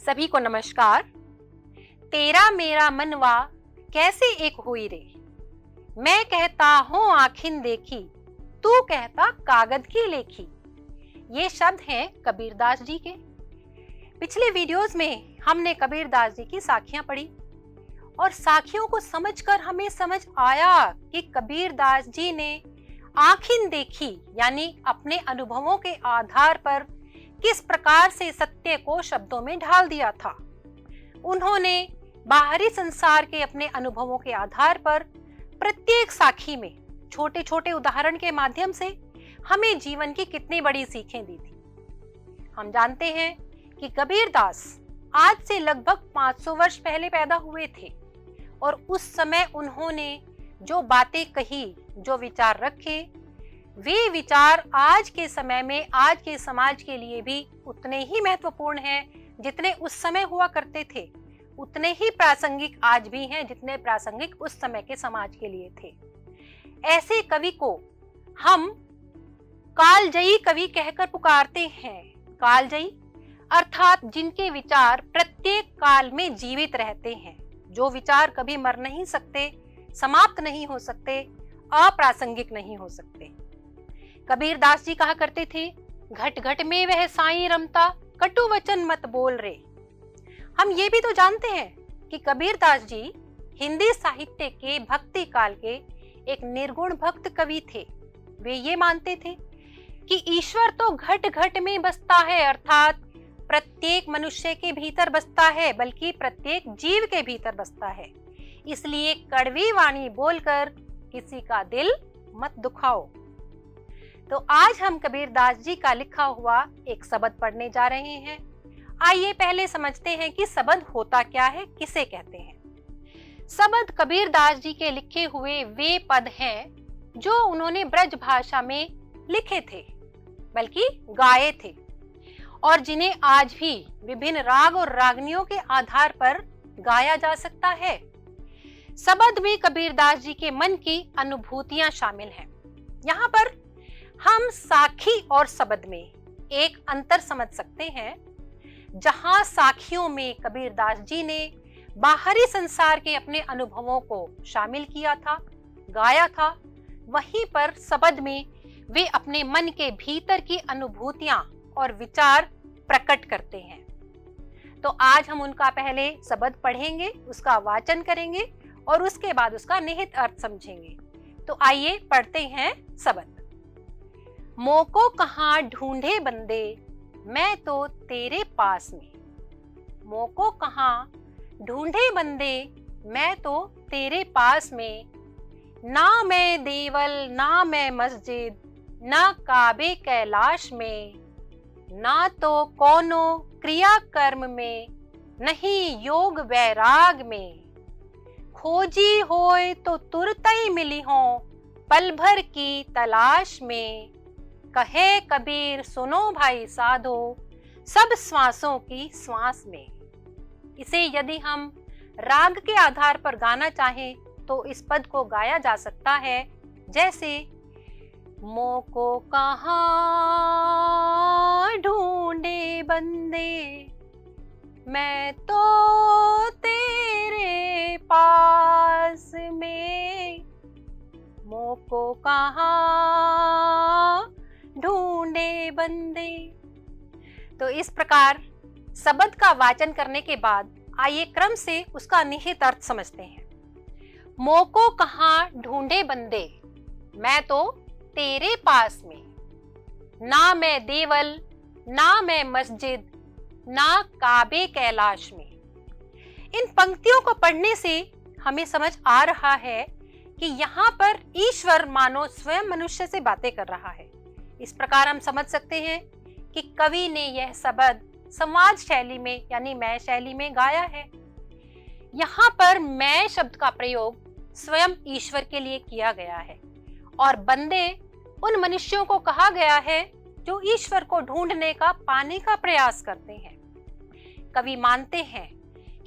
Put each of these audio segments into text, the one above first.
सभी को नमस्कार। तेरा मेरा मनवा कैसे एक हुई रे, मैं कहता हूँ आँखिन देखी, तू कहता कागज की लेखी। ये शब्द हैं कबीरदास जी के। पिछले वीडियोस में हमने कबीरदास जी की साखियां पढ़ी और साखियों को समझकर हमें समझ आया कि कबीरदास जी ने आँखिन देखी यानी अपने अनुभवों के आधार पर किस प्रकार से सत्य को शब्दों में ढाल दिया था। उन्होंने बाहरी संसार के अपने अनुभवों के आधार पर प्रत्येक साखी में छोटे छोटे उदाहरण के माध्यम से हमें जीवन की कितनी बड़ी सीखें दी थी। हम जानते हैं कि कबीरदास आज से लगभग 500 वर्ष पहले पैदा हुए थे और उस समय उन्होंने जो बातें कही, जो विचार रखे, वे विचार आज के समय में आज के समाज के लिए भी उतने ही महत्वपूर्ण हैं जितने उस समय हुआ करते थे, उतने ही प्रासंगिक आज भी हैं जितने प्रासंगिक उस समय के समाज के लिए थे। ऐसे कवि को हम कालजयी कवि कहकर पुकारते हैं। कालजयी अर्थात जिनके विचार प्रत्येक काल में जीवित रहते हैं, जो विचार कभी मर नहीं सकते, समाप्त नहीं हो सकते, अप्रासंगिक नहीं हो सकते। कबीरदास जी कहा करते थे, घट घट में वह साईं रमता, कटु वचन मत बोल रे। हम ये भी तो जानते हैं कि कबीरदास जी हिंदी साहित्य के भक्ति काल के एक निर्गुण भक्त कवि थे। वे ये मानते थे कि ईश्वर तो घट घट में बसता है, अर्थात प्रत्येक मनुष्य के भीतर बसता है, बल्कि प्रत्येक जीव के भीतर बसता है। इसलिए कड़वी वाणी बोलकर किसी का दिल मत दुखाओ। तो आज हम कबीरदास जी का लिखा हुआ एक शब्द पढ़ने जा रहे हैं। आइए पहले समझते हैं कि शब्द होता क्या है, किसे कहते हैं। शब्द कबीरदास जी के लिखे हुए वे पद हैं जो उन्होंने ब्रज भाषा में लिखे थे, बल्कि गाए थे, और जिन्हें आज भी विभिन्न राग और रागनियों के आधार पर गाया जा सकता है। शब्द में कबीरदास जी के मन की अनुभूतियां शामिल हैं। यहाँ पर हम साखी और शब्द में एक अंतर समझ सकते हैं। जहां साखियों में कबीरदास जी ने बाहरी संसार के अपने अनुभवों को शामिल किया था, गाया था, वहीं पर शब्द में वे अपने मन के भीतर की अनुभूतियां और विचार प्रकट करते हैं। तो आज हम उनका पहले शब्द पढ़ेंगे, उसका वाचन करेंगे और उसके बाद उसका निहित अर्थ समझेंगे। तो आइए पढ़ते हैं शब्द। मोको कहाँ ढूंढे बंदे, मैं तो तेरे पास में। मोको कहाँ ढूंढे बंदे, मैं तो तेरे पास में। ना मैं देवल ना मैं मस्जिद, ना काबे कैलाश में। ना तो कोनो क्रिया कर्म में, नहीं योग वैराग में। खोजी होए तो तुरत ही मिली हो, पल भर की तलाश में। कहे कबीर सुनो भाई साधो, सब श्वासों की श्वास में। इसे यदि हम राग के आधार पर गाना चाहें तो इस पद को गाया जा सकता है जैसे, मोको कहाँ ढूंढे बंदे, मैं तो तेरे पास में। मोको कहाँ ढूंढे बंदे। तो इस प्रकार शब्द का वाचन करने के बाद आइए क्रम से उसका निहित अर्थ समझते हैं। मोको कहाँ ढूंढे बंदे, मैं तो तेरे पास में। ना मैं देवल ना मैं मस्जिद, ना काबे कैलाश में। इन पंक्तियों को पढ़ने से हमें समझ आ रहा है कि यहाँ पर ईश्वर मानो स्वयं मनुष्य से बातें कर रहा है। इस प्रकार हम समझ सकते हैं कि कवि ने यह शब्द समाज शैली में यानी मैं शैली में गाया है। यहाँ पर मैं शब्द का प्रयोग स्वयं ईश्वर के लिए किया गया है और बंदे उन मनुष्यों को कहा गया है जो ईश्वर को ढूंढने का, पाने का प्रयास करते हैं। कवि मानते हैं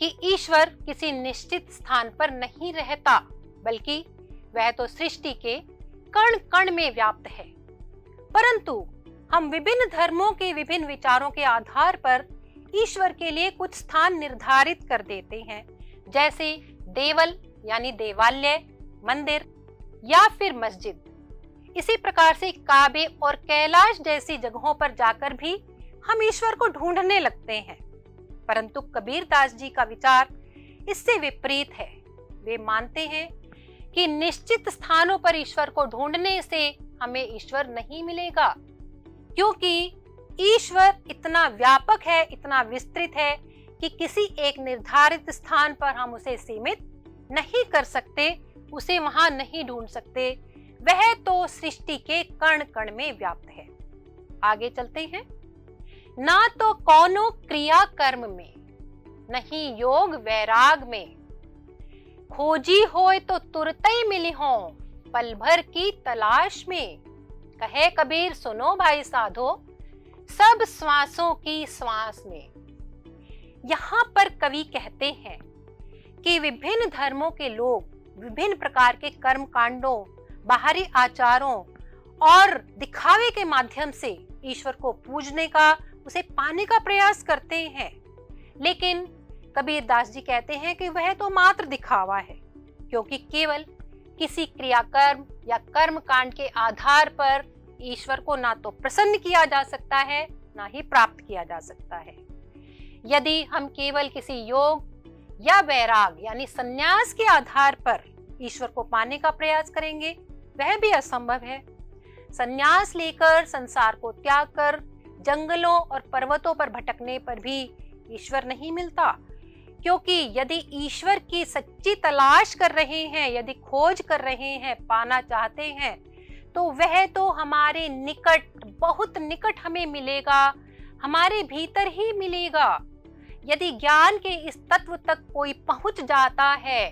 कि ईश्वर किसी निश्चित स्थान पर नहीं रहता, बल्कि वह तो सृष्टि के कण कण में व्याप्त है। परंतु हम विभिन्न धर्मों के विभिन्न विचारों के आधार पर ईश्वर के लिए कुछ स्थान निर्धारित कर देते हैं, जैसे देवल यानी देवालय, मंदिर या फिर मस्जिद। इसी प्रकार से काबे और कैलाश जैसी जगहों पर जाकर भी हम ईश्वर को ढूंढने लगते हैं। परंतु कबीरदास जी का विचार इससे विपरीत है। वे मानते हैं कि निश्चित स्थानों पर ईश्वर को ढूंढने से हमें ईश्वर नहीं मिलेगा, क्योंकि ईश्वर इतना व्यापक है, इतना विस्तृत है कि किसी एक निर्धारित स्थान पर हम उसे सीमित नहीं कर सकते, उसे वहां नहीं ढूंढ सकते। वह तो सृष्टि के कण कण में व्याप्त है। आगे चलते हैं। ना तो कौनो क्रिया कर्म में, नहीं योग वैराग में, खोजी होए तो तुरतई मिली हो, पल भर की तलाश में। कहे कबीर सुनो भाई साधो, सब श्वासों की श्वास में। यहाँ पर कवि कहते हैं कि विभिन्न धर्मों के लोग विभिन्न प्रकार के कर्म कांडों, बाहरी आचारों और दिखावे के माध्यम से ईश्वर को पूजने का, उसे पाने का प्रयास करते हैं। लेकिन कबीरदास जी कहते हैं कि वह तो मात्र दिखावा है, क्योंकि केवल किसी क्रियाकर्म या कर्म कांड के आधार पर ईश्वर को ना तो प्रसन्न किया जा सकता है, ना ही प्राप्त किया जा सकता है। यदि हम केवल किसी योग या वैराग यानी संन्यास के आधार पर ईश्वर को पाने का प्रयास करेंगे, वह भी असंभव है। संन्यास लेकर, संसार को त्याग कर जंगलों और पर्वतों पर भटकने पर भी ईश्वर नहीं मिलता, क्योंकि यदि ईश्वर की सच्ची तलाश कर रहे हैं, यदि खोज कर रहे हैं, पाना चाहते हैं, तो वह तो हमारे निकट, बहुत निकट हमें मिलेगा, हमारे भीतर ही मिलेगा। यदि ज्ञान के इस तत्व तक कोई पहुंच जाता है,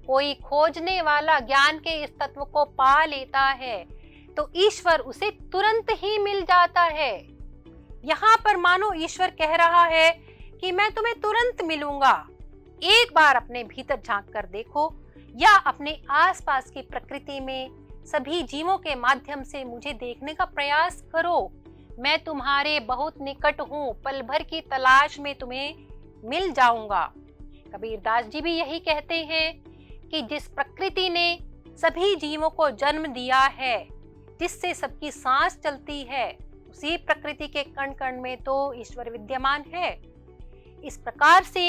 कोई खोजने वाला ज्ञान के इस तत्व को पा लेता है, तो ईश्वर उसे तुरंत ही मिल जाता है। यहाँ पर मानो ईश्वर कह रहा है कि मैं तुम्हें तुरंत मिलूंगा। एक बार अपने भीतर झांक कर देखो, या अपने आसपास की प्रकृति में सभी जीवों के माध्यम से मुझे देखने का प्रयास करो। मैं तुम्हारे बहुत निकट हूँ, पल भर की तलाश में तुम्हें मिल जाऊंगा। कबीरदास जी भी यही कहते हैं कि जिस प्रकृति ने सभी जीवों को जन्म दिया है, जिससे सबकी सांस चलती है, उसी प्रकृति के कण कण में तो ईश्वर विद्यमान है। इस प्रकार से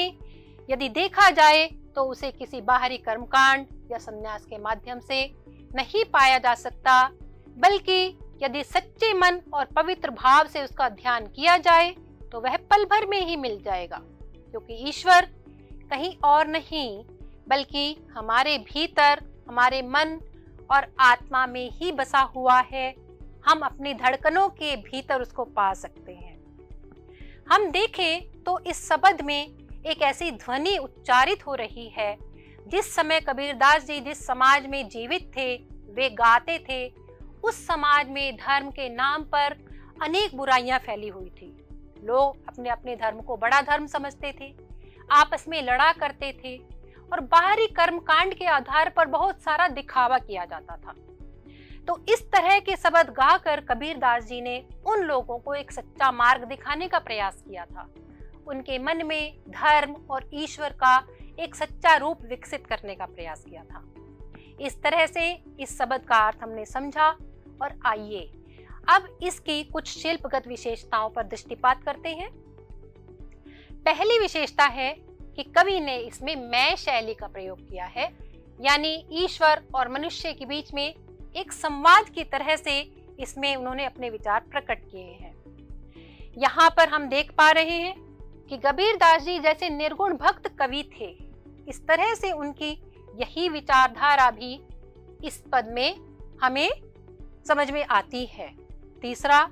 यदि देखा जाए तो उसे किसी बाहरी कर्मकांड या संन्यास के माध्यम से नहीं पाया जा सकता, बल्कि यदि सच्चे मन और पवित्र भाव से उसका ध्यान किया जाए तो वह पल भर में ही मिल जाएगा, क्योंकि ईश्वर कहीं और नहीं बल्कि हमारे भीतर, हमारे मन और आत्मा में ही बसा हुआ है। हम अपनी धड़कनों के भीतर उसको पा सकते हैं। हम देखें तो इस शब्द में एक ऐसी ध्वनि उच्चारित हो रही है, जिस समय कबीरदास जी जिस समाज में जीवित थे, वे गाते थे, उस समाज में धर्म के नाम पर अनेक बुराइयां फैली हुई थी। लोग अपने अपने धर्म को बड़ा धर्म समझते थे, आपस में लड़ा करते थे और बाहरी कर्मकांड के आधार पर बहुत सारा दिखावा किया जाता था। तो इस तरह के शब्द गाकर कबीरदास जी ने उन लोगों को एक सच्चा मार्ग दिखाने का प्रयास किया था। उनके मन में धर्म और ईश्वर का एक सच्चा रूप विकसित करने का प्रयास किया था। इस तरह से इस शब्द का अर्थ हमने समझा, और आइए अब इसकी कुछ शिल्पगत विशेषताओं पर दृष्टिपात करते हैं। पहली विशेषता है कि कवि ने इसमें मैं शैली का प्रयोग किया है, यानी ईश्वर और मनुष्य के बीच में एक संवाद की तरह से इसमें उन्होंने अपने विचार प्रकट किए हैं। यहाँ पर हम देख पा रहे हैं कि कबीरदास जी जैसे निर्गुण भक्त कवि थे, इस तरह से उनकी यही विचारधारा भी इस पद में हमें समझ में आती है। तीसरा,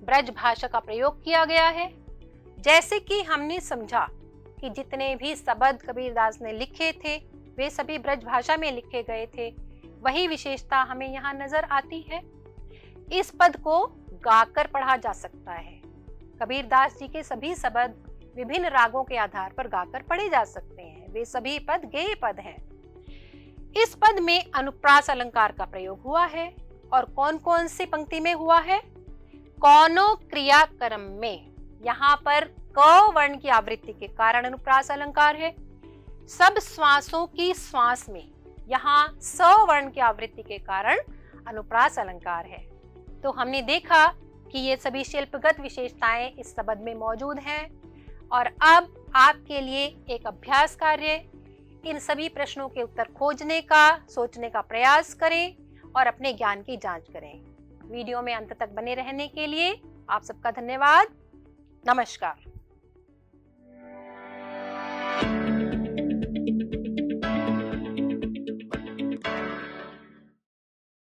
ब्रज भाषा का प्रयोग किया गया है। जैसे कि हमने समझा कि जितने भी शब्द कबीरदास ने लिखे थे वे सभी ब्रज भाषा में लिखे गए थे, वही विशेषता हमें यहाँ नजर आती है। इस पद को गाकर पढ़ा जा सकता है। कबीरदास जी के सभी शब्द विभिन्न रागों के आधार पर गाकर पढ़े जा सकते हैं। वे सभी पद गेय पद हैं। इस पद में अनुप्रास अलंकार का प्रयोग हुआ है और कौन कौन सी पंक्ति में हुआ है? कौनो क्रियाक्रम में, यहाँ पर क वर्ण की आवृत्ति के कारण अनुप्रास अलंकार है। सब श्वासों की श्वास में, यहाँ स वर्ण की आवृत्ति के कारण अनुप्रास अलंकार है। तो हमने देखा कि ये सभी शिल्पगत विशेषताएं इस शब्द में मौजूद हैं। और अब आपके लिए एक अभ्यास कार्य, इन सभी प्रश्नों के उत्तर खोजने का, सोचने का प्रयास करें और अपने ज्ञान की जांच करें। वीडियो में अंत तक बने रहने के लिए आप सबका धन्यवाद। नमस्कार।